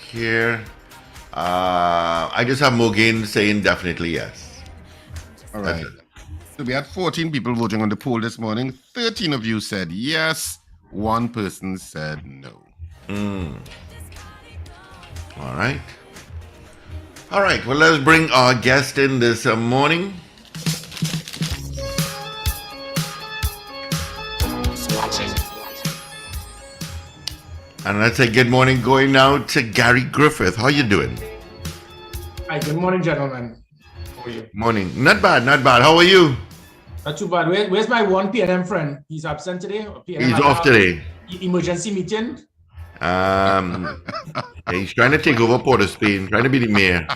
here. I just have Mugen saying definitely yes. All That's right. it. So we had 14 people voting on the poll this morning. 13 of you said yes. One person said no. All right. All right. Well, let's bring our guest in this morning. And let's say good morning going now to Gary Griffith. How you doing? Hi, good morning, gentlemen. How are you? Morning. Not bad, not bad. How are you? Not too bad. Where's my 1 p.m. friend? He's absent today? He's off today. Emergency meeting? He's trying to take over Port of Spain, trying to be the mayor.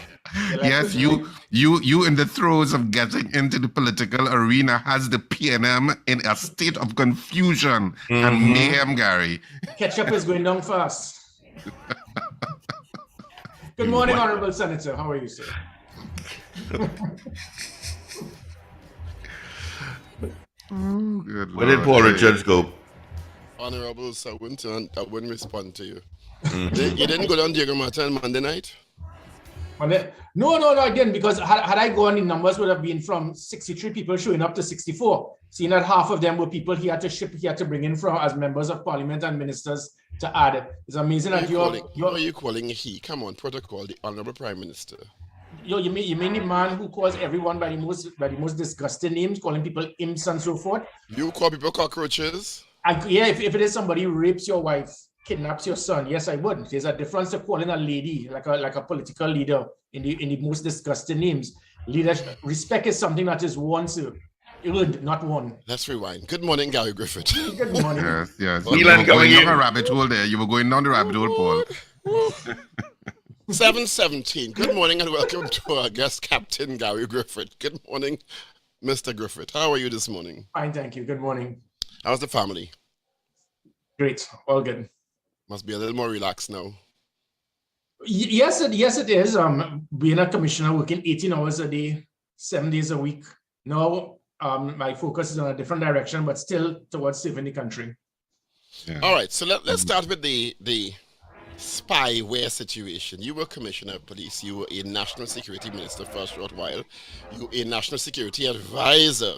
Yes, you in the throes of getting into the political arena has the PNM in a state of confusion and mayhem, Gary. Ketchup is going down fast. Good morning, Honorable Senator. How are you, sir? Good Where did Lord. Paul Richards go? Honorable Sir Winton, I wouldn't respond to you. You didn't go down Diego Martin on Monday night? No, I didn't, because had I gone, the numbers would have been from 63 people showing up to 64. Seeing that half of them were people he had to bring in from as members of parliament and ministers to add. It's amazing that What are you calling he? Come on, protocol, the Honorable Prime Minister. You mean the man who calls everyone by the most disgusting names, calling people imps and so forth? You call people cockroaches? Yeah, if it is somebody who rapes your wife, kidnaps your son, yes, I would. There's a difference to calling a lady like a political leader in the most disgusting names. Leadership, respect is something that is won, sir. Earned, not won. Let's rewind. Good morning, Gary Griffith. Good morning. Yes. Elon You were going going down in. a rabbit hole there. You were going down the rabbit hole, Paul. 7:17. Good morning and welcome to our guest, Captain Gary Griffith. Good morning, Mr. Griffith. How are you this morning? Fine, thank you. Good morning. How's the family? Great, all good. Must be a little more relaxed now. Yes, it is. Being a commissioner, working 18 hours a day, 7 days a week. Now, my focus is on a different direction, but still towards saving the country. Yeah. All right, so let's start with the spyware situation. You were commissioner of police. You were a national security minister for a short while. You were a national security advisor.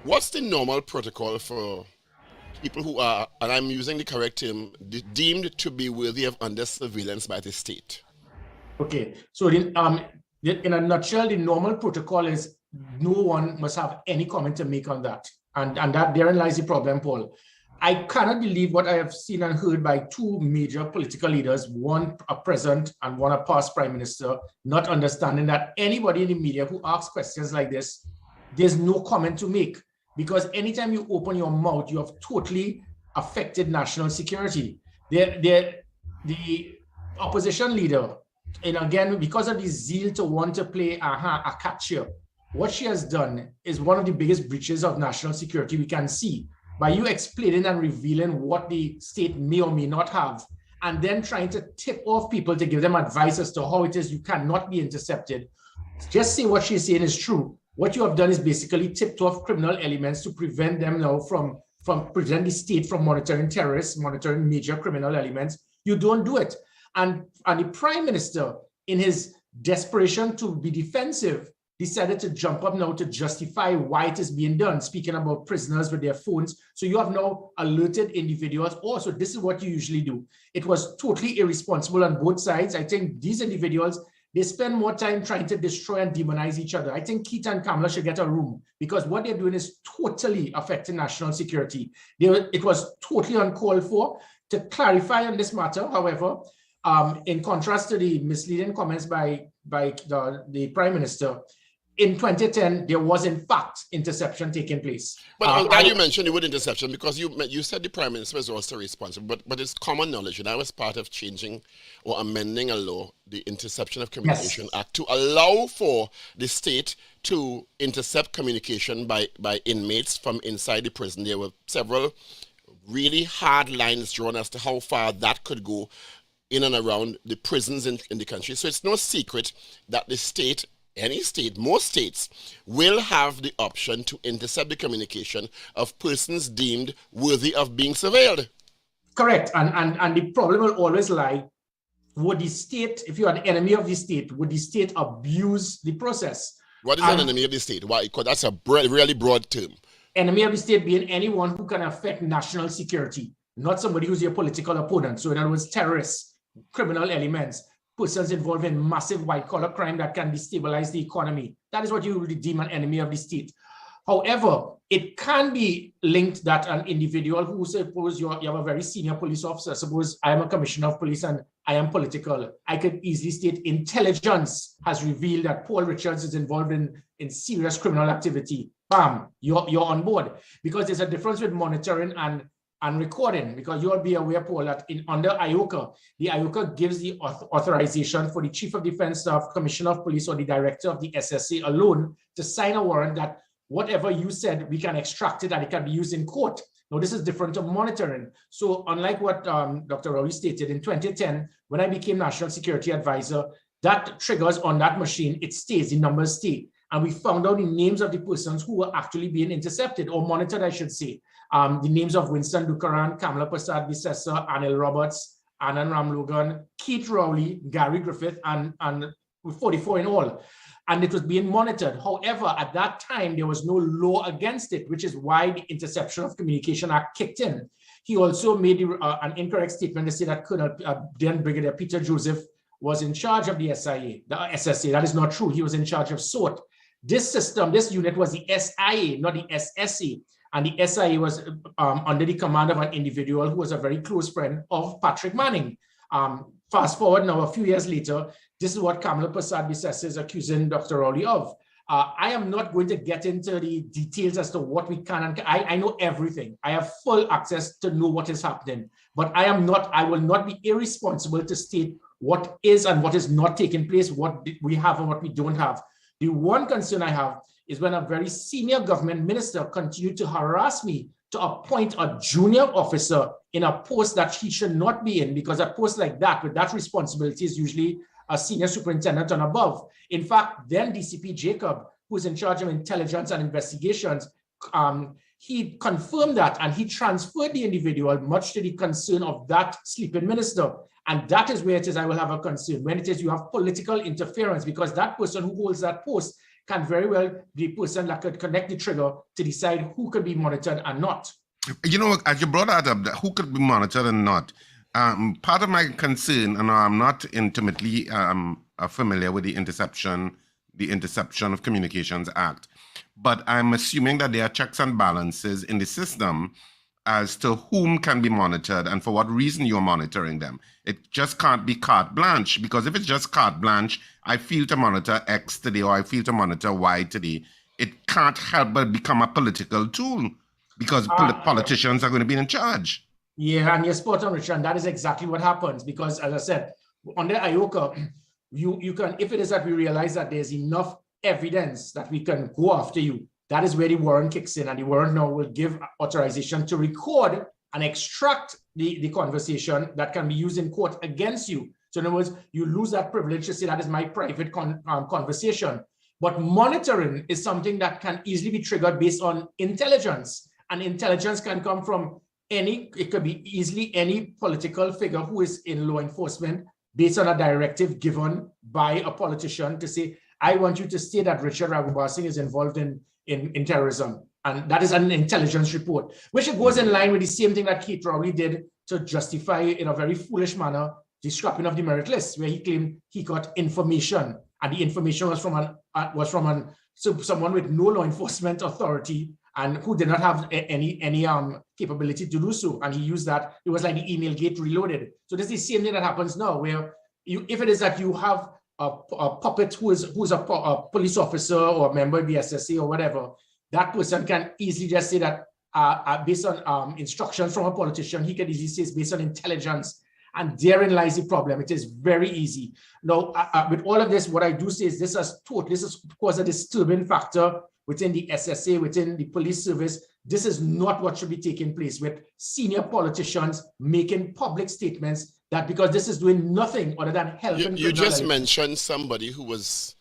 What's the normal protocol for people who are, and I'm using the correct term, deemed to be worthy of under surveillance by the state? Okay, so in a nutshell, the normal protocol is no one must have any comment to make on that. And that therein lies the problem, Paul. I cannot believe what I have seen and heard by two major political leaders, one a present and one a past prime minister, not understanding that anybody in the media who asks questions like this, there's no comment to make. Because anytime you open your mouth, you have totally affected national security. The opposition leader, and again, because of the zeal to want to play a catcher, what she has done is one of the biggest breaches of national security we can see. By you explaining and revealing what the state may or may not have, and then trying to tip off people to give them advice as to how it is you cannot be intercepted. Just say what she's saying is true. What you have done is basically tipped off criminal elements to prevent them now from prevent the state from monitoring terrorists, monitoring major criminal elements. You don't do it. And the prime minister, in his desperation to be defensive, decided to jump up now to justify why it is being done, speaking about prisoners with their phones. So you have now alerted individuals. Also, this is what you usually do. It was totally irresponsible on both sides. I think these individuals, they spend more time trying to destroy and demonize each other. I think Keith and Kamala should get a room, because what they're doing is totally affecting national security. It was totally uncalled for. To clarify on this matter, however, in contrast to the misleading comments by the prime minister, in 2010, there was in fact interception taking place. But I'm glad you mentioned the word interception, because you said the prime minister was also responsible, but it's common knowledge, and I was part of changing or amending a law, the Interception of Communication Act, to allow for the state to intercept communication by inmates from inside the prison. There were several really hard lines drawn as to how far that could go in and around the prisons in the country. So it's no secret that the state, any state, most states, will have the option to intercept the communication of persons deemed worthy of being surveilled. Correct. And the problem will always lie would the state, if you're an enemy of the state, would the state abuse the process? What is an enemy of the state? Why? Because that's a really broad term. Enemy of the state being anyone who can affect national security, not somebody who's your political opponent. So in other words, terrorists, criminal elements, persons involved in massive white-collar crime that can destabilize the economy. That is what you would deem an enemy of the state. However, it can be linked that an individual who, suppose you have a very senior police officer, suppose I am a commissioner of police and I am political, I could easily state intelligence has revealed that Paul Richards is involved in serious criminal activity. Bam, you're on board. Because there's a difference with monitoring and recording, because you'll be aware, Paul, that under IOCA, the IOCA gives the authorization for the Chief of Defense Staff, Commissioner of Police, or the Director of the SSA alone to sign a warrant that whatever you said, we can extract it and it can be used in court. Now, this is different to monitoring. So unlike what Dr. Rowley stated, in 2010, when I became National Security Advisor, that triggers on that machine, it stays, the numbers stay. And we found out the names of the persons who were actually being intercepted or monitored, I should say. The names of Winston Dukaran, Kamala Prasad Visesa, Anil Roberts, Anand Ramlogan, Keith Rowley, Gary Griffith, and 44 in all. And it was being monitored. However, at that time, there was no law against it, which is why the Interception of Communication Act kicked in. He also made an incorrect statement to say that Colonel then Brigadier Peter Joseph was in charge of the SIA, the SSA. That is not true. He was in charge of SORT. This system, this unit was the SIA, not the SSA. And the SIA was under the command of an individual who was a very close friend of Patrick Manning. Fast forward now, a few years later, this is what Kamala Prasad Visesa is accusing Dr. Rowley of. I am not going to get into the details as to what we can and I know everything. I have full access to know what is happening, but I will not be irresponsible to state what is and what is not taking place, what we have and what we don't have. The one concern I have is when a very senior government minister continued to harass me to appoint a junior officer in a post that he should not be in, because a post like that, with that responsibility, is usually a senior superintendent and above. In fact, then DCP Jacob, who's in charge of intelligence and investigations, he confirmed that and he transferred the individual, much to the concern of that sleeping minister. And that is where it is I will have a concern, when it is you have political interference, because that person who holds that post can very well be the person that could connect the trigger to decide who could be monitored and not. You know, as you brought that up, who could be monitored and not? Part of my concern, and I'm not intimately familiar with the Interception of Communications Act, but I'm assuming that there are checks and balances in the system as to whom can be monitored and for what reason you're monitoring them. It just can't be carte blanche, because if it's just carte blanche, I feel to monitor X today or I feel to monitor Y today, it can't help but become a political tool, because politicians are going to be in charge. Yeah, and you're spot on, Richard, and that is exactly what happens, because as I said, under IOCA, you can, if it is that we realize that there's enough evidence that we can go after you, that is where the warrant kicks in, and the warrant now will give authorization to record and extract the conversation that can be used in court against you. So in other words, you lose that privilege to say that is my private conversation. But monitoring is something that can easily be triggered based on intelligence, and intelligence can come from it could be easily any political figure who is in law enforcement based on a directive given by a politician to say, I want you to state that Richard Ragoobarsingh is involved in terrorism. And that is an intelligence report, which goes in line with the same thing that Keith Rowley did to justify in a very foolish manner the scrapping of the merit list, where he claimed he got information, and the information was from someone with no law enforcement authority and who did not have any capability to do so. And he used that. It was like the email gate reloaded. So this is the same thing that happens now, where if it is that you have a puppet who's a police officer or a member of the SSA or whatever, that person can easily just say that based on instructions from a politician, he can easily say it's based on intelligence. And therein lies the problem. It is very easy. Now, with all of this, what I do say is this has caused a disturbing factor within the SSA, within the police service. This is not what should be taking place, with senior politicians making public statements that because this is doing nothing other than helping. You just mentioned somebody who was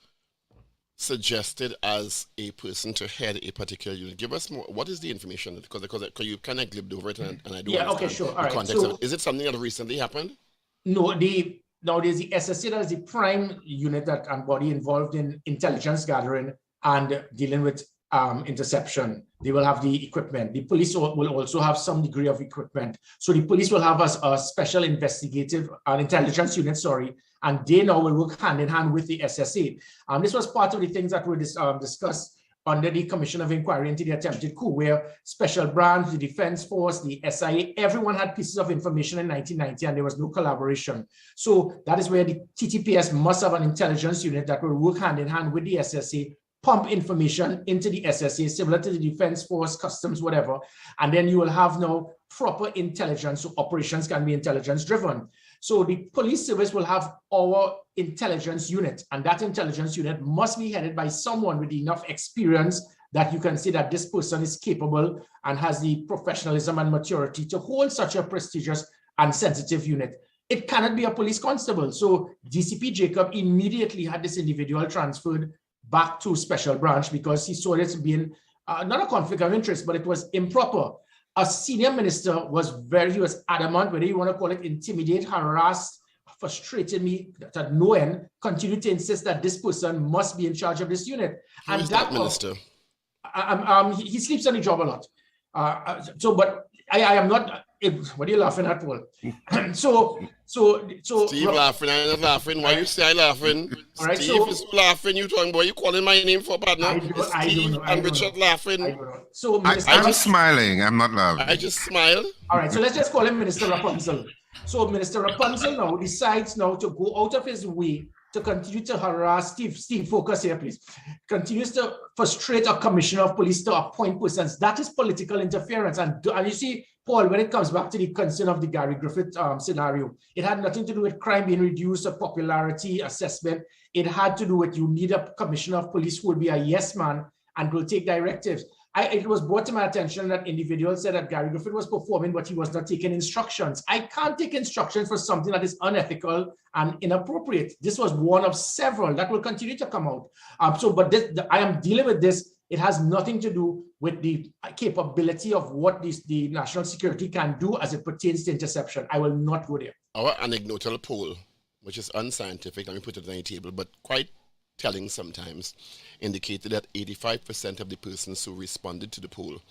suggested as a person to head a particular unit. Give us more. What is the information? Because you kind of glipped over it, and I do understand okay, sure. All the right. context So, of it. Is it something that recently happened? No, the now there's the SSA, that is the prime unit that and body involved in intelligence gathering and dealing with interception. They will have the equipment. The police will also have some degree of equipment. So the police will have a special investigative intelligence unit, and they now will work hand in hand with the SSA. This was part of the things that were discussed under the Commission of Inquiry into the attempted coup, where Special Branch, the Defense Force, the SIA, everyone had pieces of information in 1990 and there was no collaboration. So that is where the TTPS must have an intelligence unit that will work hand in hand with the SSA, pump information into the SSA, similar to the Defense Force, Customs, whatever. And then you will have now proper intelligence, so operations can be intelligence driven. So the police service will have our intelligence unit, and that intelligence unit must be headed by someone with enough experience that you can see that this person is capable and has the professionalism and maturity to hold such a prestigious and sensitive unit. It cannot be a police constable. So DCP Jacob immediately had this individual transferred back to Special Branch because he saw it being not a conflict of interest, but it was improper. A senior minister he was adamant, whether you want to call it intimidate, harass, frustrated me at no end, continued to insist that this person must be in charge of this unit. And that minister? He sleeps on the job a lot. But I am not. What are you laughing at, Paul? so Steve laughing, I'm not laughing. Why you say I'm laughing? All right, Steve is laughing. You talking about you calling my name for partner? Steve and Richard laughing. So I'm smiling. I'm not laughing. I just smile. All right, so let's just call him Minister Rapunzel. So Minister Rapunzel now decides now to go out of his way to continue to harass Steve, focus here, please. Continues to frustrate a commissioner of police to appoint persons. That is political interference. And you see, Paul, when it comes back to the concern of the Gary Griffith scenario, it had nothing to do with crime being reduced or popularity assessment. It had to do with you need a commissioner of police who will be a yes man and will take directives. It was brought to my attention that individuals said that Gary Griffith was performing, but he was not taking instructions. I can't take instructions for something that is unethical and inappropriate. This was one of several that will continue to come out. I am dealing with this. It has nothing to do with the capability of what the national security can do as it pertains to interception. I will not go there. Our anecdotal poll, which is unscientific, let me put it on the table, but quite telling sometimes, indicated that 85% of the persons who responded to the poll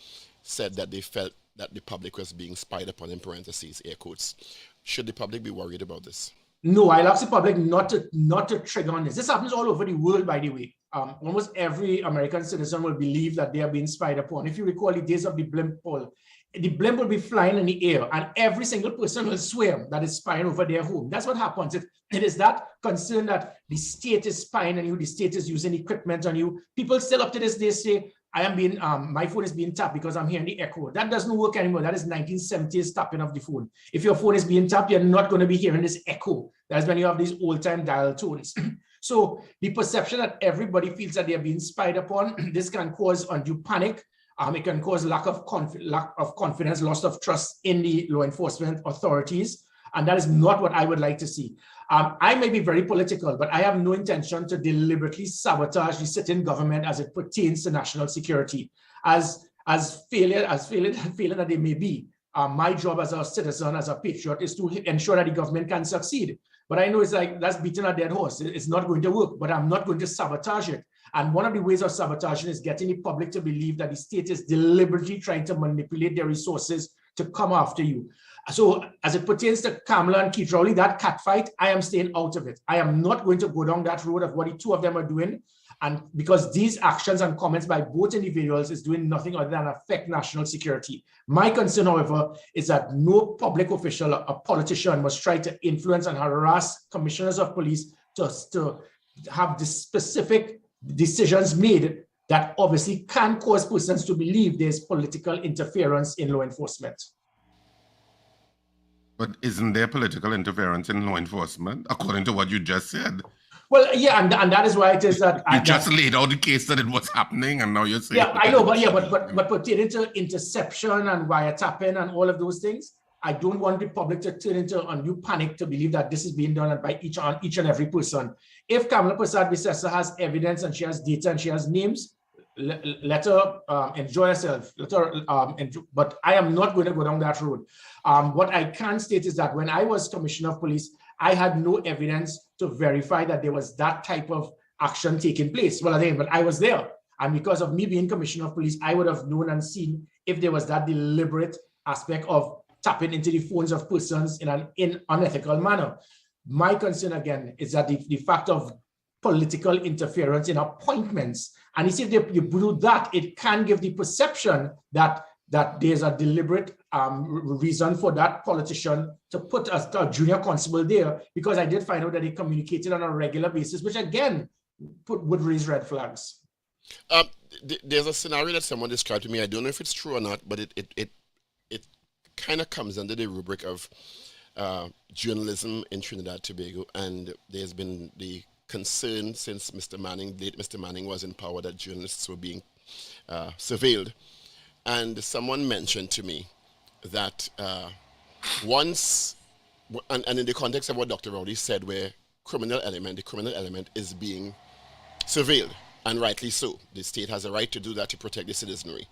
said that they felt that the public was being spied upon, in parentheses, air quotes. Should the public be worried about this? No, I'll ask the public not to trigger on this. This happens all over the world, by the way. Almost every American citizen will believe that they are being spied upon. If you recall the days of the blimp poll, the blimp will be flying in the air and every single person will swear that is spying over their home. That's what happens. It is that concern that the state is spying on you, the state is using equipment on you. People still up to this day say, my phone is being tapped because I'm hearing the echo. That doesn't work anymore. That is 1970s tapping of the phone. If your phone is being tapped, you're not going to be hearing this echo. That's when you have these old-time dial tones. So the perception that everybody feels that they're being spied upon, this can cause undue panic. It can cause lack of confidence, loss of trust in the law enforcement authorities. And that is not what I would like to see. I may be very political, but I have no intention to deliberately sabotage the sitting government as it pertains to national security. As failing that they may be, my job as a citizen, as a patriot, is to ensure that the government can succeed. But I know it's like, that's beating a dead horse. It's not going to work, but I'm not going to sabotage it. And one of the ways of sabotaging is getting the public to believe that the state is deliberately trying to manipulate their resources to come after you. So as it pertains to Kamala and Keith Rowley, that catfight, I am staying out of it. I am not going to go down that road of what the two of them are doing. And because these actions and comments by both individuals is doing nothing other than affect national security. My concern, however, is that no public official, a politician, must try to influence and harass commissioners of police to have the specific decisions made that obviously can cause persons to believe there's political interference in law enforcement. But isn't there political interference in law enforcement, according to what you just said? Well, yeah, and that is why it is that you just laid out the case that it was happening, and now you're saying. Yeah, I know, but pertaining to interception and wiretapping and all of those things, I don't want the public to turn into undue panic to believe that this is being done by each and every person. If Kamala Persad-Bissessar has evidence and she has data and she has names, let her enjoy herself. But I am not going to go down that road. What I can state is that when I was Commissioner of Police, I had no evidence to verify that there was that type of action taking place. Well, but I was there. And because of me being commissioner of police, I would have known and seen if there was that deliberate aspect of tapping into the phones of persons in an unethical manner. My concern, again, is that the fact of political interference in appointments. And if you do that, it can give the perception that there's a deliberate reason for that politician to put a junior constable there, because I did find out that they communicated on a regular basis, which again would raise red flags. There's a scenario that someone described to me. I don't know if it's true or not, but it kind of comes under the rubric of journalism in Trinidad and Tobago, and there's been the concern since late Mr. Manning was in power, that journalists were being surveilled. And someone mentioned to me that once, and in the context of what Dr. Rowley said, where the criminal element is being surveilled, and rightly so. The state has a right to do that to protect the citizenry.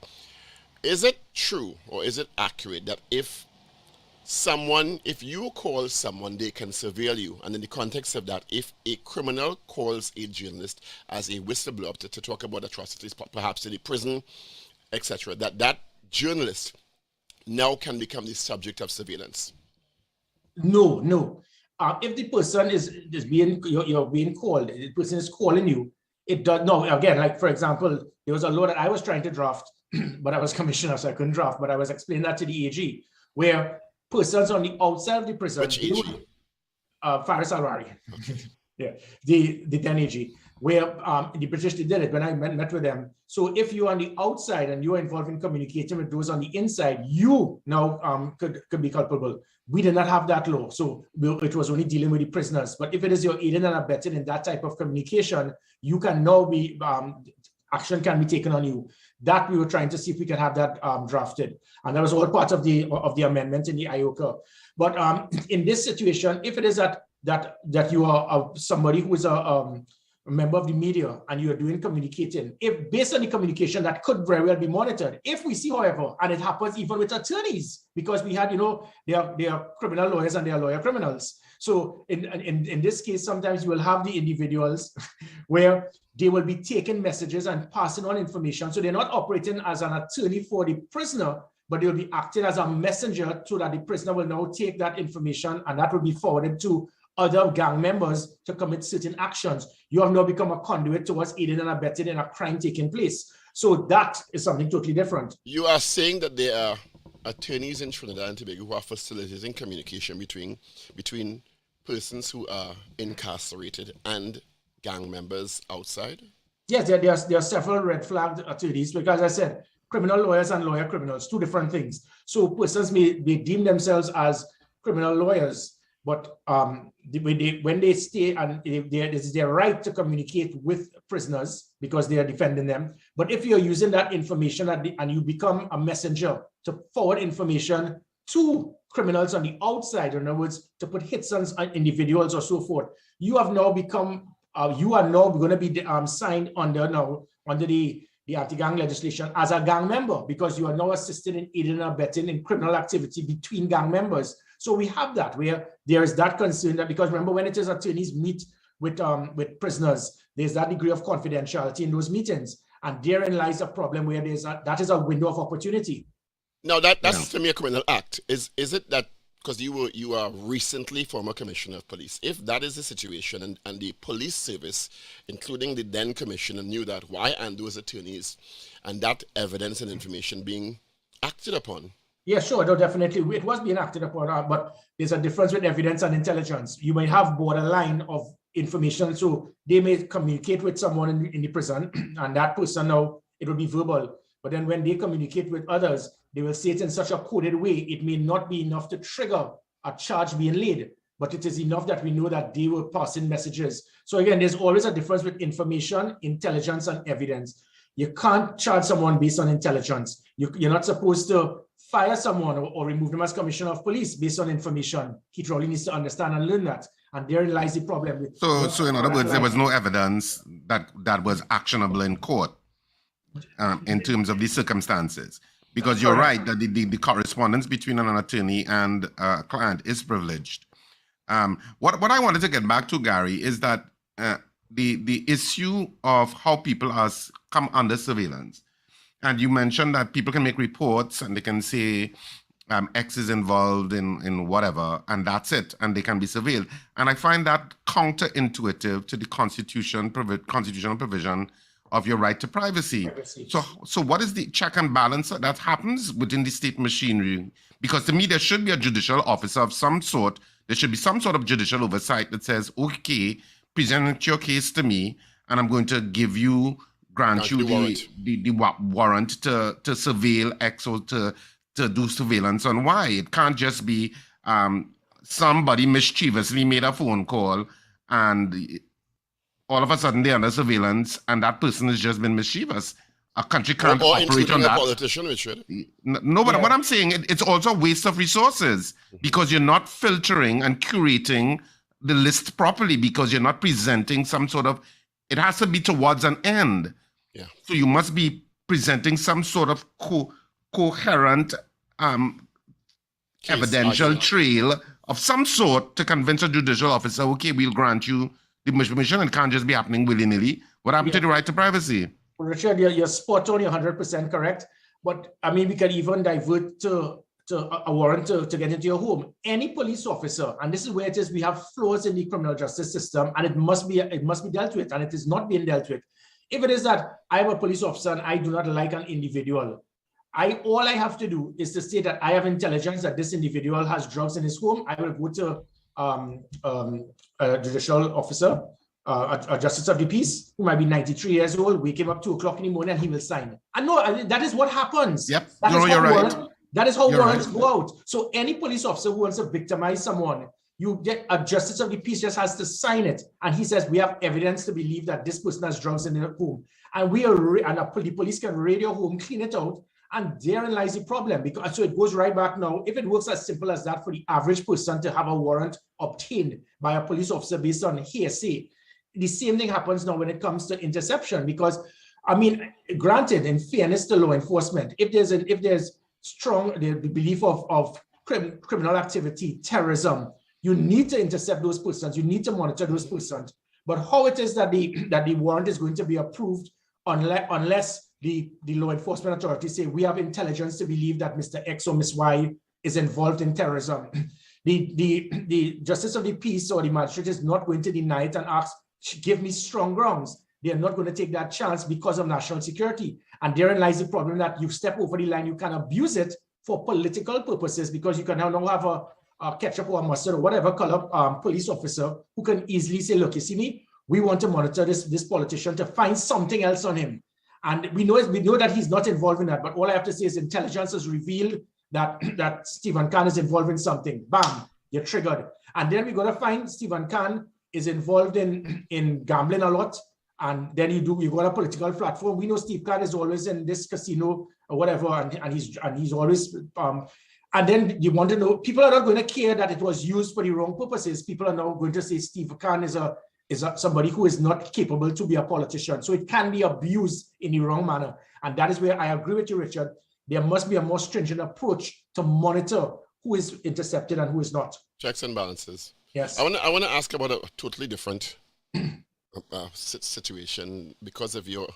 Is it true or is it accurate that if you call someone, they can surveil you? And in the context of that, if a criminal calls a journalist as a whistleblower to talk about atrocities, perhaps in the prison, etc., that journalist now can become the subject of surveillance? No. If the person is you're being called, the person is calling you, it does no. Again, like for example, there was a law that I was trying to draft, but I was commissioner, so I couldn't draft. But I was explaining that to the AG, where persons on the outside of the prison, which AG? Faris Alwari, yeah, the then AG, where the British did it when I met with them. So if you're on the outside and you're involved in communicating with those on the inside, you now could be culpable. We did not have that law, so it was only dealing with the prisoners. But if it is your aiding and abetting in that type of communication, you can now be, action can be taken on you. That we were trying to see if we can have that drafted. And that was all part of the amendment in the IOCA. But in this situation, if it is that you are somebody who is a member of the media and you are doing communicating, if based on the communication, that could very well be monitored. If we see, however, and it happens even with attorneys, because we had, they are criminal lawyers and they are lawyer criminals. So in this case, sometimes you will have the individuals where they will be taking messages and passing on information. So they're not operating as an attorney for the prisoner, but they will be acting as a messenger so that the prisoner will now take that information and that will be forwarded to other gang members to commit certain actions. You have now become a conduit towards aiding and abetting in a crime taking place. So that is something totally different. You are saying that there are attorneys in Trinidad and Tobago who are facilitating communication between persons who are incarcerated and gang members outside? Yes, there are several red flagged attorneys, because I said criminal lawyers and lawyer criminals, two different things. So persons may deem themselves as criminal lawyers, but when they stay, and it is their right to communicate with prisoners because they are defending them. But if you're using that information and you become a messenger to forward information to criminals on the outside, in other words, to put hits on individuals or so forth, you have now become, you are now going to be signed under the anti-gang legislation as a gang member, because you are now assisting in aiding and abetting in criminal activity between gang members. So we have that, where there is that concern that, because remember, when it is attorneys meet with prisoners, there's that degree of confidentiality in those meetings, and therein lies a problem where that is a window of opportunity. Now that's to me a criminal act. Is it that because you are recently former commissioner of police? If that is the situation, and the police service, including the then commissioner, knew that, why aren't those attorneys and that evidence and information being acted upon? Yeah, sure, no, definitely. It was being acted upon, but there's a difference with evidence and intelligence. You may have borderline of information, so they may communicate with someone in the prison, and that person now, it will be verbal. But then when they communicate with others, they will say it in such a coded way, it may not be enough to trigger a charge being laid, but it is enough that we know that they were passing messages. So again, there's always a difference with information, intelligence, and evidence. You can't charge someone based on intelligence. You're not supposed to fire someone or remove them as commissioner of police based on information. He probably needs to understand and learn that. And therein lies the problem. So in other words, there was no evidence that was actionable in court in terms of the circumstances. Because you're right that the correspondence between an attorney and a client is privileged. What I wanted to get back to, Gary, is that the issue of how people come under surveillance. And you mentioned that people can make reports and they can say X is involved in whatever, and that's it, and they can be surveilled. And I find that counterintuitive to the constitutional provision of your right to privacy. So what is the check and balance that happens within the state machinery? Because to me, there should be a judicial officer of some sort. There should be some sort of judicial oversight that says, okay, present your case to me, and I'm going to grant you the warrant to surveil X or to do surveillance on Y. It can't just be somebody mischievously made a phone call and all of a sudden they're under surveillance and that person has just been mischievous. A country can't operate on that. A politician, Richard. No, but what I'm saying, it's also a waste of resources because you're not filtering and curating the list properly, because you're not presenting some sort of, it has to be towards an end. Yeah. So you must be presenting some sort of coherent evidential trail of some sort to convince a judicial officer, okay, we'll grant you the permission. It can't just be happening willy-nilly. What happened to the right to privacy? Richard, you're spot on, you're 100% correct. But I mean, we can even divert to a warrant to get into your home. Any police officer, and this is where it is, we have flaws in the criminal justice system, and it must be dealt with, and it is not being dealt with. If it is that I'm a police officer and I do not like an individual, all I have to do is to say that I have intelligence that this individual has drugs in his home. I will go to a judicial officer, a justice of the peace, who might be 93 years old, wake him up 2 o'clock in the morning, and he will sign. And no, that is what happens. Yep, you're right. That is how warrants go out. So any police officer who wants to victimize someone, you get a justice of the peace just has to sign it, and he says we have evidence to believe that this person has drugs in their home, and the police can raid your home, clean it out, and therein lies the problem. Because so it goes right back now. If it works as simple as that for the average person to have a warrant obtained by a police officer based on hearsay, the same thing happens now when it comes to interception. Because I mean, granted, in fairness to law enforcement, if there's strong the belief of criminal activity, terrorism, you need to intercept those persons. You need to monitor those persons. But how it is that the warrant is going to be approved unless the law enforcement authorities say we have intelligence to believe that Mr. X or Ms. Y is involved in terrorism, the justice of the peace or the magistrate is not going to deny it and ask, give me strong grounds. They are not going to take that chance because of national security. And therein lies the problem that you step over the line, you can abuse it for political purposes, because you can now have a ketchup or a mustard or whatever color police officer who can easily say, look, you see me, we want to monitor this politician to find something else on him. And we know that he's not involved in that, but all I have to say is intelligence has revealed that Stephen Khan is involved in something. Bam, you're triggered. And then we're going to find Stephen Khan is involved in gambling a lot. And then you go on a political platform. We know Steve Khan is always in this casino or whatever, and he's always and then you want to know, people are not going to care that it was used for the wrong purposes. People are now going to say Steve Khan is somebody who is not capable to be a politician. So it can be abused in the wrong manner. And that is where I agree with you, Richard. There must be a more stringent approach to monitor who is intercepted and who is not. Checks and balances. Yes. I want to ask about a totally different situation because of your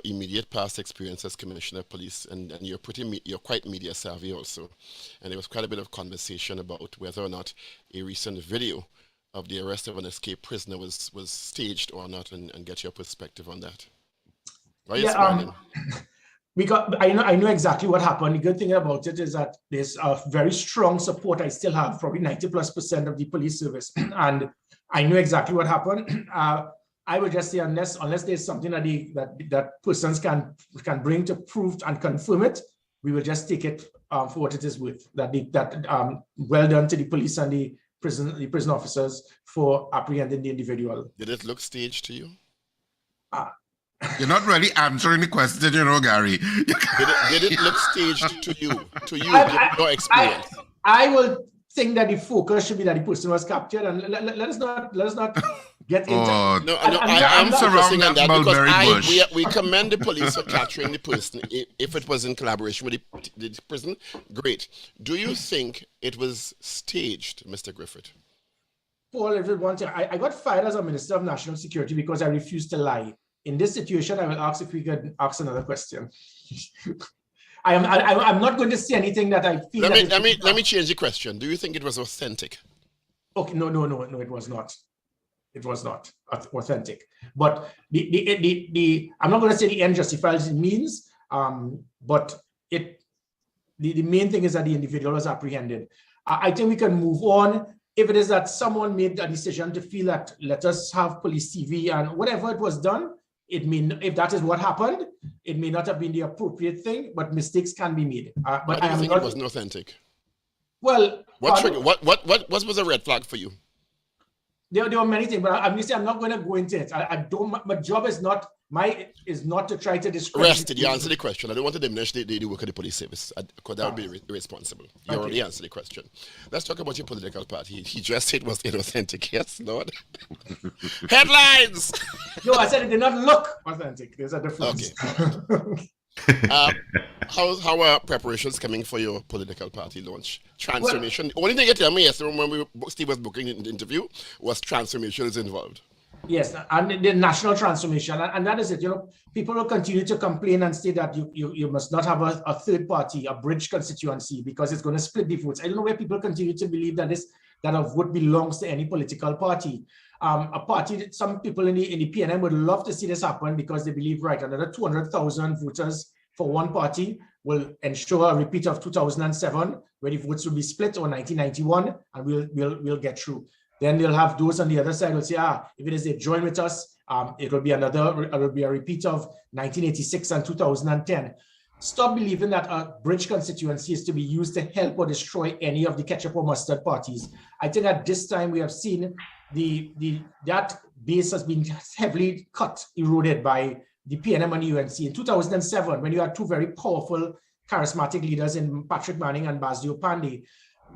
immediate past experience as commissioner of police, and you're quite media savvy also, and there was quite a bit of conversation about whether or not a recent video of the arrest of an escaped prisoner was staged or not, and get your perspective on that. Why are you smiling? I know exactly what happened. The good thing about it is that there's a very strong support I still have, probably 90+% of the police service, and I know exactly what happened. I would just say unless there's something that persons can bring to prove and confirm it, we will just take it for what it is worth. Well done to the police and the prison officers for apprehending the individual. Did it look staged to you? You're not really answering the question, Gary. Did it look staged to you? Your experience? I will think that the focus should be that the person was captured, and let us not get into. No, I'm surrounded on that because we commend the police for capturing the person if it was in collaboration with the prison. Great. Do you think it was staged, Mr. Griffith? Paul, if you want to, I got fired as a Minister of National Security because I refused to lie. In this situation, I will ask if we could ask another question. I'm not going to say anything that I feel. Let me change the question. Do you think it was authentic? Okay, no, it was not. It was not authentic. But I'm not going to say the end justifies the means, but the main thing is that the individual was apprehended. I think we can move on. If it is that someone made a decision to feel that let us have police TV and whatever it was done, if that is what happened, it may not have been the appropriate thing, but mistakes can be made. But I think it wasn't authentic. Well, what was a red flag for you? There were many things, but I'm not going to go into it. I don't. My job is not to try to describe. Rested. You answer the question. I don't want to diminish the work of the police service because that would be irresponsible. You already answered the question. Let's talk about your political party. He just said it was inauthentic. Yes, Lord. Headlines. No, I said it did not look authentic. There's a difference. Okay. How are preparations coming for your political party launch? Transformation. The only thing you tell me yesterday when Steve was booking the interview was transformation is involved. Yes, and the national transformation, and that is it. People will continue to complain and say that you must not have a third party, a bridge constituency, because it's going to split the votes. I don't know where people continue to believe that a vote belongs to any political party. A party that some people in the PNM would love to see this happen because they believe, right, another 200,000 voters for one party will ensure a repeat of 2007, where the votes will be split, or 1991, and we'll get through. Then they'll have those on the other side who will say, if it is they join with us, it will be a repeat of 1986 and 2010. Stop believing that a bridge constituency is to be used to help or destroy any of the ketchup or mustard parties. I think at this time we have seen that base has been heavily eroded by the PNM and UNC. In 2007, when you had two very powerful, charismatic leaders in Patrick Manning and Basdio Pandey,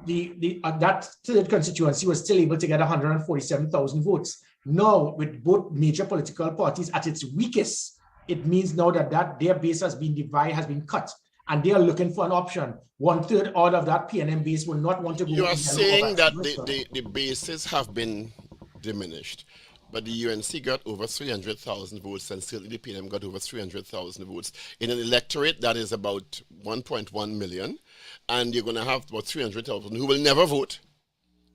that third constituency was still able to get 147,000 votes. Now, with both major political parties at its weakest, it means now that their base has been divided, has been cut, and they are looking for an option. 1/3 out of that PNM base will not want to go. You are saying that the bases have been diminished, but the UNC got over 300,000 votes, and certainly the PNM got over 300,000 votes in an electorate that is about 1.1 million, and you're going to have about 300,000 who will never vote.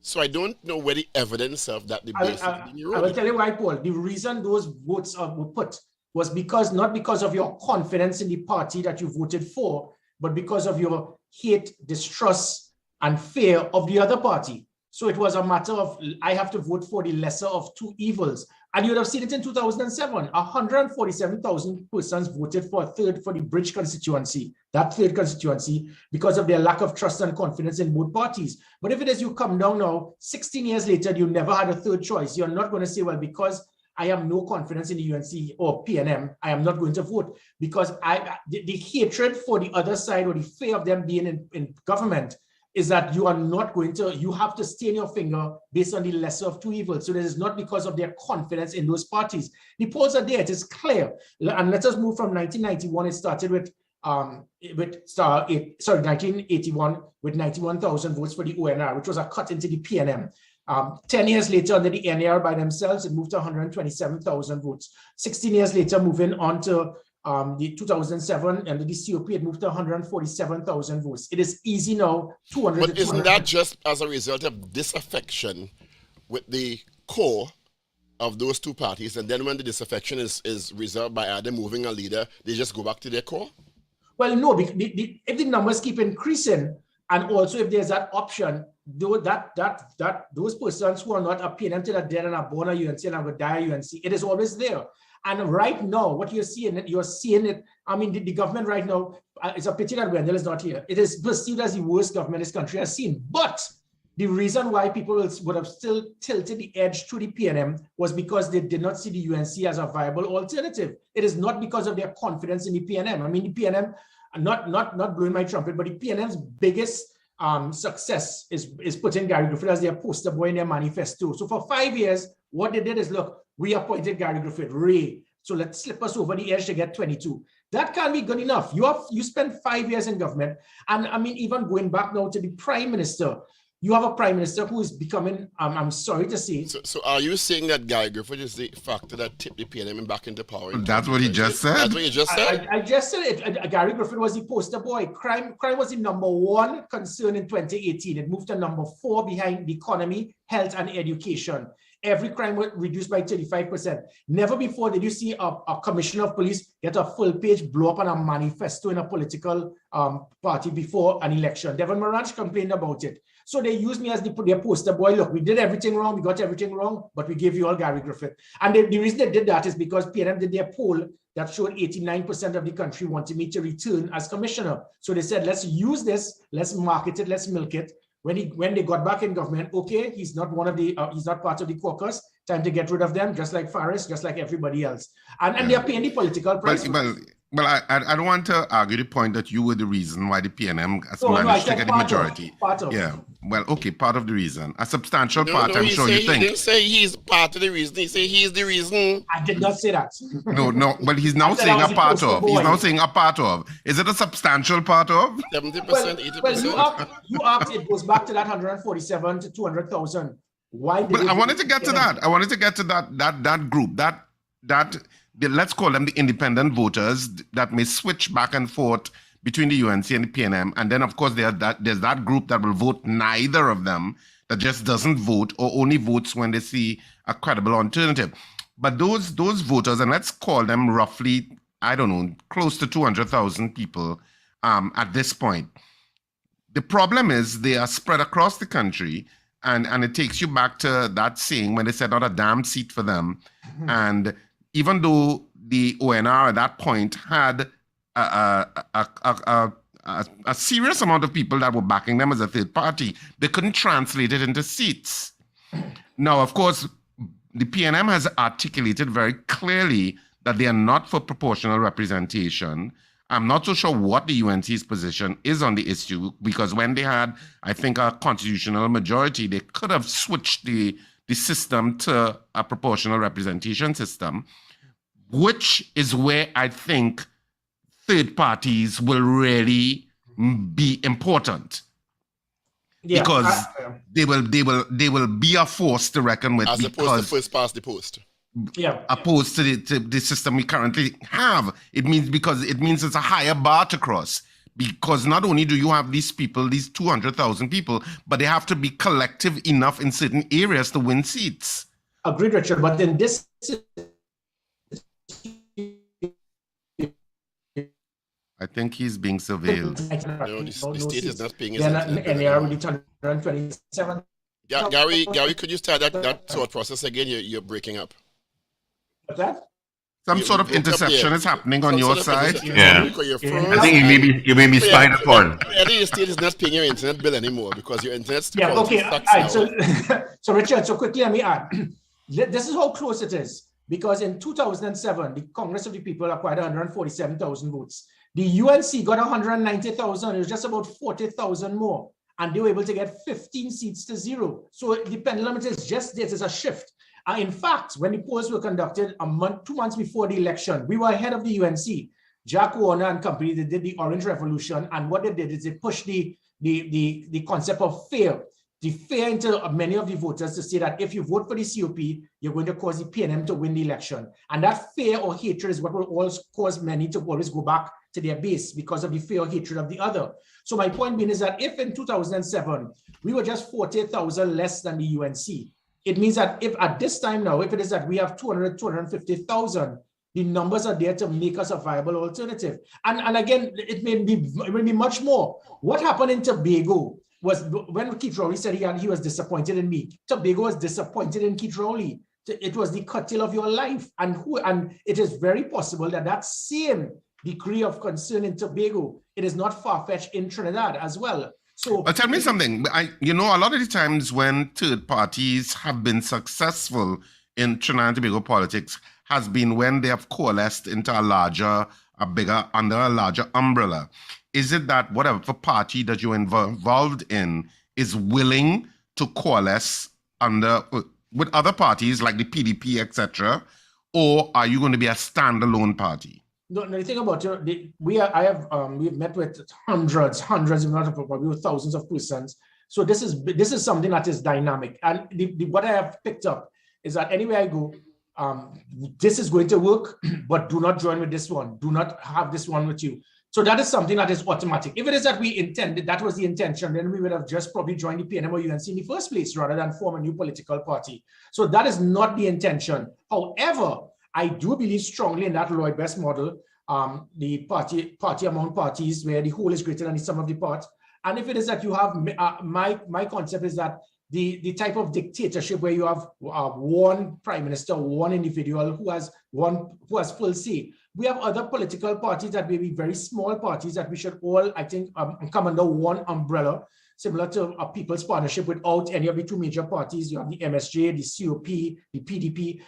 So I don't know where the evidence of that the base is being eroded. I will tell you why, Paul. The reason those votes were put was not because of your confidence in the party that you voted for, but because of your hate, distrust, and fear of the other party. So it was a matter of, I have to vote for the lesser of two evils. And you would have seen it in 2007. 147,000 persons voted for the bridge constituency, that third constituency, because of their lack of trust and confidence in both parties. But if it is you come down now, 16 years later, you never had a third choice. You're not going to say, well, because I have no confidence in the UNC or PNM, I am not going to vote, because the hatred for the other side or the fear of them being in government is that you are not going to, you have to stain your finger based on the lesser of two evils. So this is not because of their confidence in those parties. The polls are there, it is clear. And let us move from 1991, it started with 1981 with 91,000 votes for the ONR, which was a cut into the PNM. 10 years later, under the NAR by themselves, it moved to 127,000 votes. 16 years later, moving on to the 2007, under the COP, it moved to 147,000 votes. It is easy now, 200. But isn't that just as a result of disaffection with the core of those two parties, and then when the disaffection is resolved by either moving a leader, they just go back to their core? Well, no, if the numbers keep increasing, and also if there's that option, those persons who are not a PNM till are dead and are born a UNC and are die a UNC, it is always there. And right now, what you're seeing it, I mean, the government right now, it's a pity that Wendell is not here. It is perceived as the worst government this country has seen. But the reason why people would have still tilted the edge to the PNM was because they did not see the UNC as a viable alternative. It is not because of their confidence in the PNM. I mean, the PNM, not blowing my trumpet, but the PNM's biggest success is putting Gary Griffith as their poster boy in their manifesto. So for 5 years, what they did is, look, we appointed Gary Griffith, Ray, so let's slip us over the edge to get 22. That can't be good enough. You spent 5 years in government, and I mean, even going back now to the prime minister, you have a prime minister who is becoming, I'm sorry to say. So are you saying that Gary Griffith is the factor that tipped the PNM back into power? That's what he just said. That's what you just said? I just said it. Gary Griffith was the poster boy. Crime was the number one concern in 2018. It moved to number 4 behind the economy, health, and education. Every crime was reduced by 35%. Never before did you see a commissioner of police get a full page blow up on a manifesto in a political party before an election. Devon Morange complained about it. So they used me as their poster boy. Look, we did everything wrong. We got everything wrong, but we gave you all Gary Griffith. And the reason they did that is because PNM did their poll that showed 89% of the country wanted me to return as commissioner. So they said, let's use this, let's market it, let's milk it. When they got back in government, okay, he's not one of the, he's not part of the caucus. Time to get rid of them, just like Faris, just like everybody else. And they're paying the political price. Well, I don't want to argue the point that you were the reason why the PNM has managed to get the majority. Part of. Yeah, well, okay, part of the reason. A substantial part, I'm sure you think. He didn't say he's part of the reason. He said he's the reason. I did not say that. No, but he's now saying a part of. He's now saying a part of. Is it a substantial part of? 70%, 80%? Well, you asked, it goes back to that 147 to 200,000. Why? Well, I wanted to get to that. I wanted to get to that group, let's call them the independent voters that may switch back and forth between the UNC and the PNM. And then, of course, there's that group that will vote neither of them, that just doesn't vote or only votes when they see a credible alternative. But those voters, and let's call them roughly, I don't know, close to 200,000 people at this point. The problem is they are spread across the country, and it takes you back to that saying when they said not a damn seat for them. Mm-hmm. And even though the ONR at that point had a serious amount of people that were backing them as a third party, they couldn't translate it into seats. Now, of course, the PNM has articulated very clearly that they are not for proportional representation. I'm not so sure what the UNC's position is on the issue, because when they had, I think, a constitutional majority, they could have switched the system to a proportional representation system, which is where I think third parties will really be important. Yeah, because they will be a force to reckon with, as opposed to first past the post. Yeah, opposed to the system we currently have. It means it's a higher bar to cross. Because not only do you have these people, these 200,000 people, but they have to be collective enough in certain areas to win seats. Agreed, Richard. But then this, I think he's being surveilled. No, the state is not paying his attention. And they are already 127. Gary, could you start that thought process again? You're breaking up. What's that? Some sort of interception is happening on your side. Yeah. I think you may be spied upon. I think the state is not paying your internet bill anymore because your internet's yeah, okay. All right. So Richard, so quickly let me add. This is how close it is. Because in 2007, the Congress of the People acquired 147,000 votes. The UNC got 190,000. It was just about 40,000 more. And they were able to get 15 seats to 0. So the pendulum is just this is a shift. In fact, when the polls were conducted 2 months before the election, we were ahead of the UNC. Jack Warner and company, they did the Orange Revolution, and what they did is they pushed the concept of fear, the fear into many of the voters to say that if you vote for the COP, you're going to cause the PNM to win the election. And that fear or hatred is what will always cause many to always go back to their base because of the fear or hatred of the other. So my point being is that if in 2007, we were just 40,000 less than the UNC, it means that if at this time now, if it is that we have 250,000, the numbers are there to make us a viable alternative. And again, it may be much more. What happened in Tobago was when Keith Rowley said he was disappointed in me. Tobago was disappointed in Keith Rowley. It was the curtail of your life. And it is very possible that same degree of concern in Tobago, it is not far-fetched in Trinidad as well. So tell me something. A lot of the times when third parties have been successful in Trinidad and Tobago politics has been when they have coalesced into under a larger umbrella. Is it that whatever party that you're involved in is willing to coalesce with other parties like the PDP, etc., or are you going to be a standalone party? No, the thing about we've met with hundreds, if not probably thousands of persons So this is something that is dynamic. And what I have picked up is that anywhere I go, this is going to work, but do not join with this one. Do not have this one with you. So that is something that is automatic. If it is that we intended, that was the intention, then we would have just probably joined the PNM or UNC in the first place rather than form a new political party. So that is not the intention. However, I do believe strongly in that Lloyd Best model, the party among parties, where the whole is greater than the sum of the parts. And if it is that you have, my concept is that the type of dictatorship where you have one prime minister, one individual who has full say. We have other political parties that may be very small parties that we should all, I think, come under one umbrella, similar to a People's Partnership without any of the two major parties. You have the MSJ, the COP, the PDP,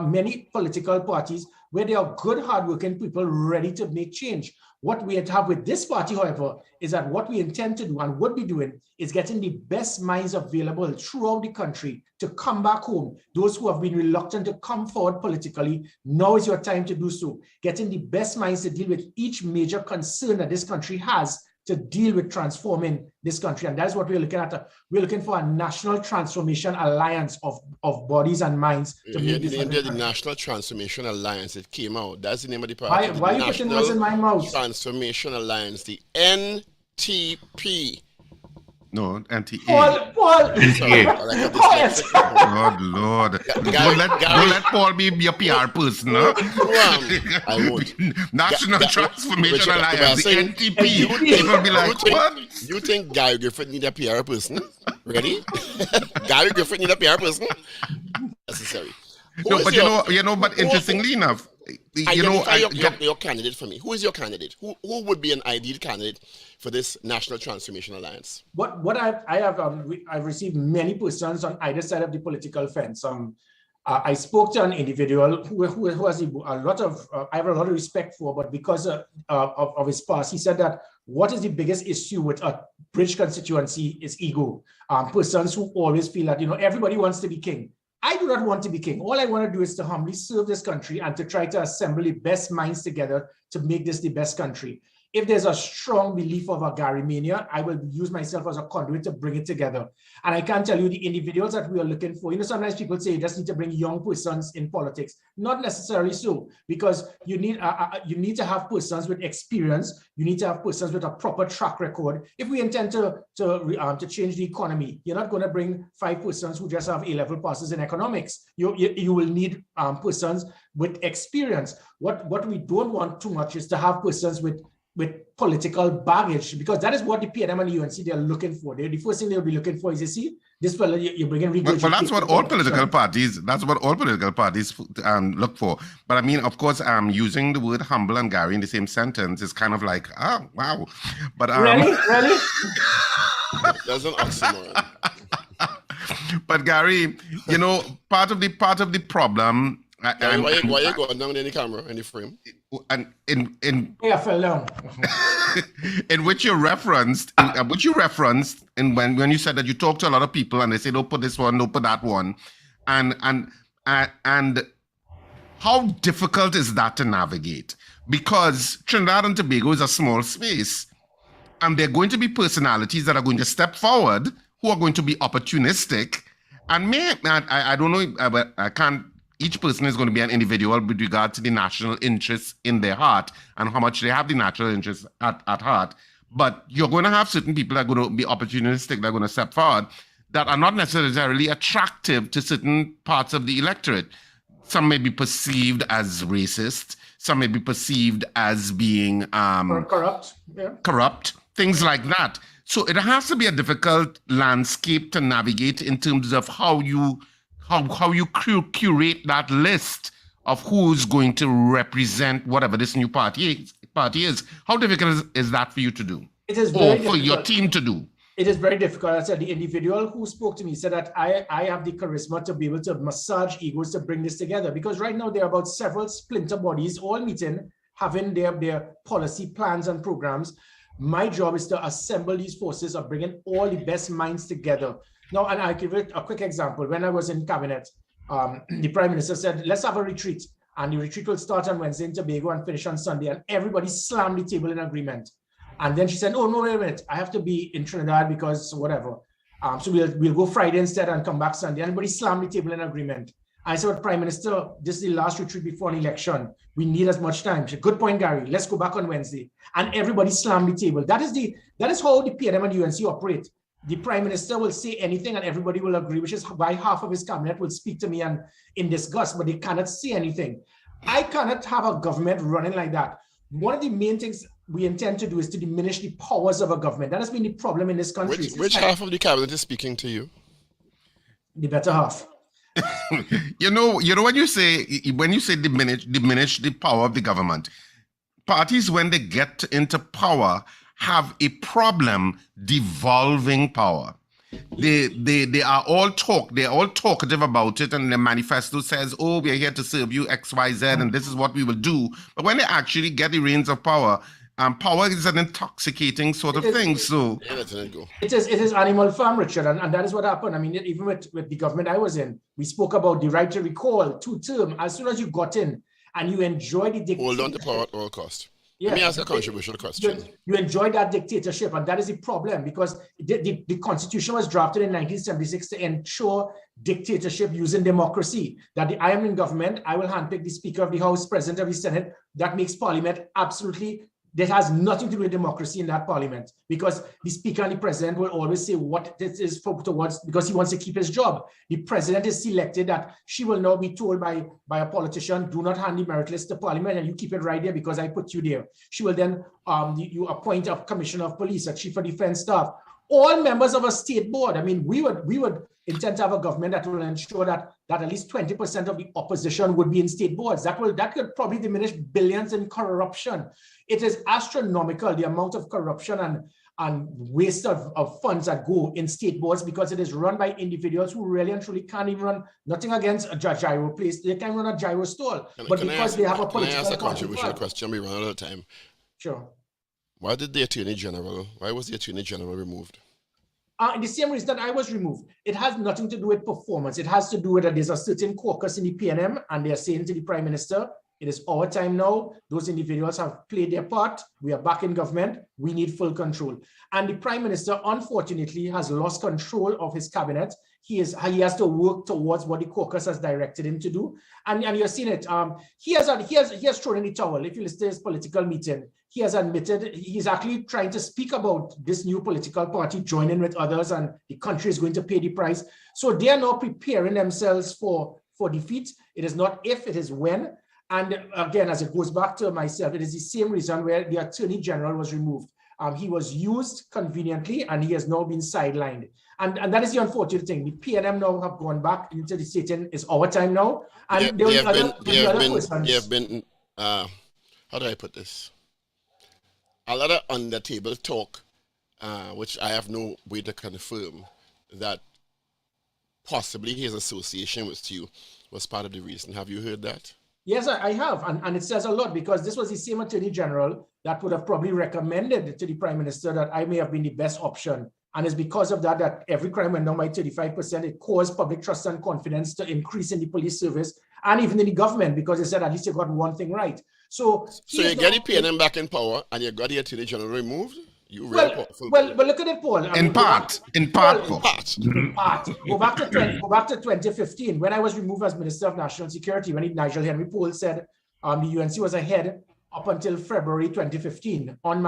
many political parties where they are good, hardworking people ready to make change. What we have with this party, however, is that what we intend to do and would be doing is getting the best minds available throughout the country to come back home. Those who have been reluctant to come forward politically, now is your time to do so. Getting the best minds to deal with each major concern that this country has to deal with transforming this country. And that's what we're looking at. We're looking for a national transformation alliance of bodies and minds. To make the name there, the National Transformation Alliance. It came out. That's the name of the party. Why are you putting words in my mouth? Transformation Alliance, the NTP. No, NTA. Paul. Lord. Don't let Paul be your PR person, no? I won't. National Transformation Alliance, the NTP. People be like, what? You think Gary Griffith need a PR person? Ready? Gary Griffith need a PR person? Necessary. But interestingly enough, your candidate for me. Who is your candidate? Who would be an ideal candidate for this National Transformation Alliance? I've received many persons on either side of the political fence. I spoke to an individual who has a lot of I have a lot of respect for, but because of his past, he said that what is the biggest issue with a bridge constituency is ego. Persons who always feel that everybody wants to be king. I do not want to be king. All I want to do is to humbly serve this country and to try to assemble the best minds together to make this the best country. If there's a strong belief of a Gary mania, I will use myself as a conduit to bring it together. And I can tell you the individuals that we are looking for. Sometimes people say you just need to bring young persons in politics. Not necessarily so, because you need to have persons with experience. You need to have persons with a proper track record. If we intend to change the economy, you're not going to bring 5 persons who just have A-level passes in economics. You will need persons with experience. What we don't want too much is to have persons with political baggage, because that is what the PNM and the UNC they are looking for. The first thing they'll be looking for is, this fellow you're bringing regurgitation. But that's what all political parties. That's what all political parties look for. But I mean, of course, using the word humble and Gary in the same sentence is kind of like, oh wow. But really. That's an oxymoron. But Gary, part of the problem. Why you going down in the camera, in the frame? And I fell down. in which you referenced, and when you said that you talk to a lot of people and they say, don't put this one, don't put that one, and how difficult is that to navigate? Because Trinidad and Tobago is a small space, and there are going to be personalities that are going to step forward who are going to be opportunistic, and I don't know, but I can't. Each person is going to be an individual with regard to the national interests in their heart and how much they have the national interests at heart. But you're going to have certain people that are going to be opportunistic, that are going to step forward, that are not necessarily attractive to certain parts of the electorate. Some may be perceived as racist. Some may be perceived as being corrupt. Yeah. Corrupt, things like that. So it has to be a difficult landscape to navigate in terms of how you curate that list of who's going to represent whatever this new party is. How difficult is that for you to do? It is very difficult. For your team to do? It is very difficult. I said the individual who spoke to me said that I have the charisma to be able to massage egos to bring this together, because right now there are about several splinter bodies all meeting, having their policy plans and programs. My job is to assemble these forces of bringing all the best minds together. Now, and I'll give it a quick example. When I was in cabinet, the Prime Minister said, let's have a retreat. And the retreat will start on Wednesday in Tobago and finish on Sunday. And everybody slammed the table in agreement. And then she said, oh, no, wait a minute. I have to be in Trinidad because whatever. So we'll go Friday instead and come back Sunday. Everybody slammed the table in agreement. I said, Prime Minister, this is the last retreat before an election. We need as much time. She said, good point, Gary. Let's go back on Wednesday. And everybody slammed the table. That is how the PNM and UNC operate. The Prime Minister will say anything and everybody will agree, which is why half of his cabinet will speak to me and in disgust, but they cannot say anything. I cannot have a government running like that. One of the main things we intend to do is to diminish the powers of a government. That has been the problem in this country. Which half of the cabinet is speaking to you? The better half. you know when you say diminish the power of the government, parties when they get into power have a problem devolving power. They are all talkative about it, and the manifesto says, oh, we are here to serve you XYZ and this is what we will do. But when they actually get the reins of power, power is an intoxicating sort of thing. So it is Animal Farm, Richard, and that is what happened. I mean, even with the government I was in, we spoke about the right to recall, 2-term. As soon as you got in and you enjoyed the dictatorship, hold on to power at all cost. Let me ask a controversial question. You enjoy that dictatorship, and that is the problem, because the Constitution was drafted in 1976 to ensure dictatorship using democracy. That I am in government, I will handpick the Speaker of the House, President of the Senate. That makes Parliament absolutely. That has nothing to do with democracy in that Parliament, because the Speaker and the President will always say what this is towards, because he wants to keep his job. The President is selected, that she will now be told by a politician, do not hand the merit list to Parliament and you keep it right there because I put you there. She will then, you appoint a Commissioner of Police, a Chief of Defense Staff, all members of a state board. I mean, we would intend to have a government that will ensure that at least 20% of the opposition would be in state boards. That could probably diminish billions in corruption. It is astronomical, the amount of corruption and waste of funds that go in state boards, because it is run by individuals who really and truly can't even run, nothing against a gyro place, they can't run a gyro stall. But because they have a political... Can I ask a controversial question? We run out of time. Sure. Why was the Attorney General removed? The same reason that I was removed. It has nothing to do with performance. It has to do with that there's a certain caucus in the PNM, and they're saying to the Prime Minister, it is our time now. Those individuals have played their part. We are back in government. We need full control. And the Prime Minister, unfortunately, has lost control of his cabinet. He has to work towards what the caucus has directed him to do. And you're seeing it. He has thrown in the towel. If you listen to his political meeting, he has admitted he's actually trying to speak about this new political party joining with others, and the country is going to pay the price. So they are now preparing themselves for defeat. It is not if, it is when. And again, as it goes back to myself, it is the same reason where the Attorney General was removed. He was used conveniently, and he has now been sidelined. And that is the unfortunate thing. The PNM now have gone back into the stating it's our time now. And they have been, how do I put this? A lot of under-table talk, which I have no way to confirm, that possibly his association with you was part of the reason. Have you heard that? Yes, I have. And it says a lot, because this was the same Attorney General that would have probably recommended to the Prime Minister that I may have been the best option. And it's because of that every crime went down by 35%. It caused public trust and confidence to increase in the police service and even in the government, because they said at least you got one thing right. So you get the PNM back in power and you got the Attorney General removed? Well, look at it, Paul. In part. Go back to 2015, when I was removed as Minister of National Security, when Nigel Henry Pohl said the UNC was ahead up until February 2015. On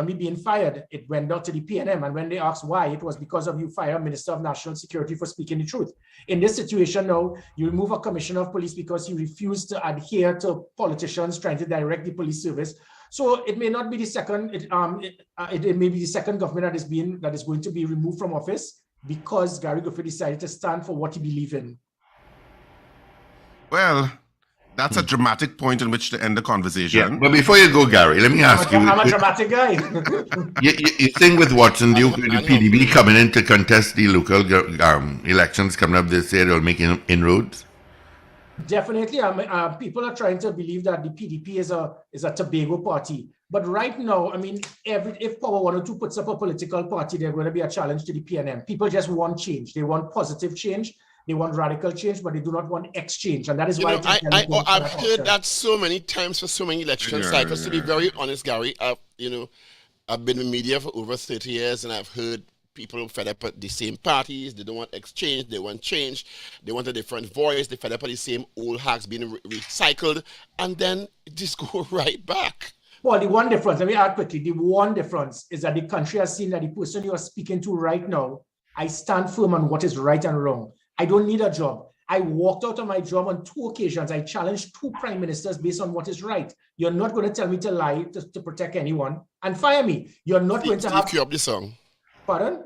me being fired, it went out to the PNM, and when they asked why, it was because of you fire Minister of National Security for speaking the truth. In this situation now, you remove a Commissioner of Police because he refused to adhere to politicians trying to direct the police service. So it may not be the second. It may be the second government that is going to be removed from office because Gary Griffith decided to stand for what he believes in. Well, that's a dramatic point in which to end the conversation. Yeah, but before you go, Gary, let me ask you. I'm a dramatic guy. you think with Watson Duke, the PDB coming in to contest the local elections coming up this year, they'll make inroads? Definitely. People are trying to believe that the PDP is a Tobago party. But right now, I mean, if Power 102 puts up a political party, they're going to be a challenge to the PNM. People just want change. They want positive change. They want radical change, but they do not want exchange. And that is why I've heard that so many times for so many election cycles. To be very honest, Gary, I've been in media for over 30 years, and I've heard people fed up at the same parties. They don't want exchange. They want change. They want a different voice. They fed up at the same old hacks being recycled, and then just go right back. Well, the one difference, let me add quickly, the one difference is that the country has seen that the person you are speaking to right now, I stand firm on what is right and wrong. I don't need a job. I walked out of my job on 2 occasions. I challenged 2 prime ministers based on what is right. You're not going to tell me to lie to protect anyone and fire me. You're not going to have... Cue up the song. Pardon?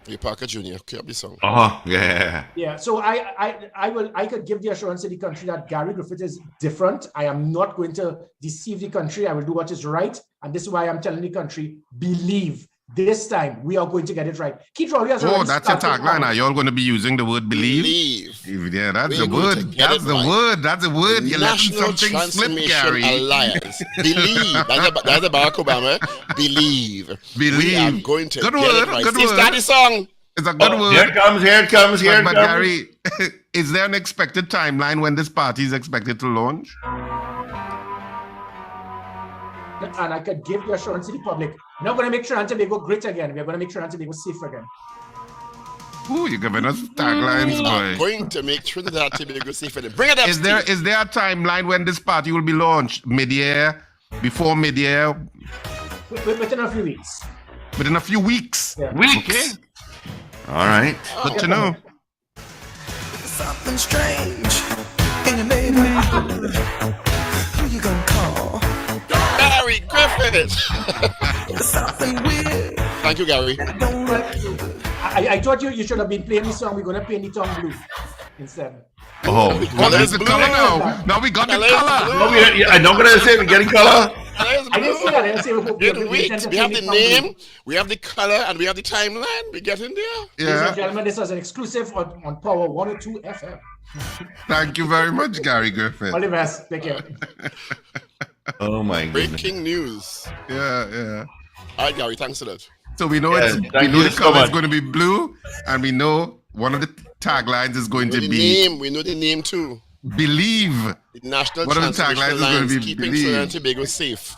Hey, Parker Jr., cue up the song. Oh, yeah. Yeah, so I could give the assurance to the country that Gary Griffith is different. I am not going to deceive the country. I will do what is right. And this is why I'm telling the country, believe. This time, we are going to get it right. Keith Rowley has Oh, that's your tagline. Are you all going to be using the word believe? Yeah, that's the word. That's the word. That's the word. You're letting something slip, Gary. Alliance. Believe. That's a Barack Obama. Believe. Believe. We are going to good get word, it right. good Steve, word. start the song. It's a good word. Here it comes. But Gary, is there an expected timeline when this party is expected to launch? And I could give the assurance to the public. We're not going to make Trinidad and Tobago great again. We're going to make Trinidad and Tobago safe again. Ooh, you're giving us taglines, boy. Going to make Trinidad and Tobago safe again. Bring it up, Is there a timeline when this party will be launched? Mid-year? Before mid-year? Within a few weeks. Within a few weeks? Yeah. Okay. All right. Good to know. Something strange in your neighborhood. Who you gonna call? Gary Griffith. Something weird. Thank you, Gary. I thought you should have been playing this song. We're going to play the tongue blue instead. Oh, Well, there's the color now. Now we got the color. I'm not going to say we're getting color. I didn't say that. I didn't say We have the name, we have the color, and we have the timeline. We get in there. Ladies and Yeah. gentlemen, this is an exclusive on Power 102 FM. Thank you very much, Gary Griffith. All the best. Take care. Oh, my goodness. Breaking news. Yeah. All right, Gary, thanks a lot. So we know Yes, we thank know you the so color is much. going to be blue, and we know one of the taglines is going to be We know the name too. believe. The National One of the Transmission taglines is going Alliance, to be keeping believe. Trinidad and Tobago safe.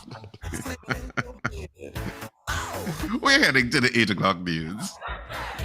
We're heading to the 8 o'clock news.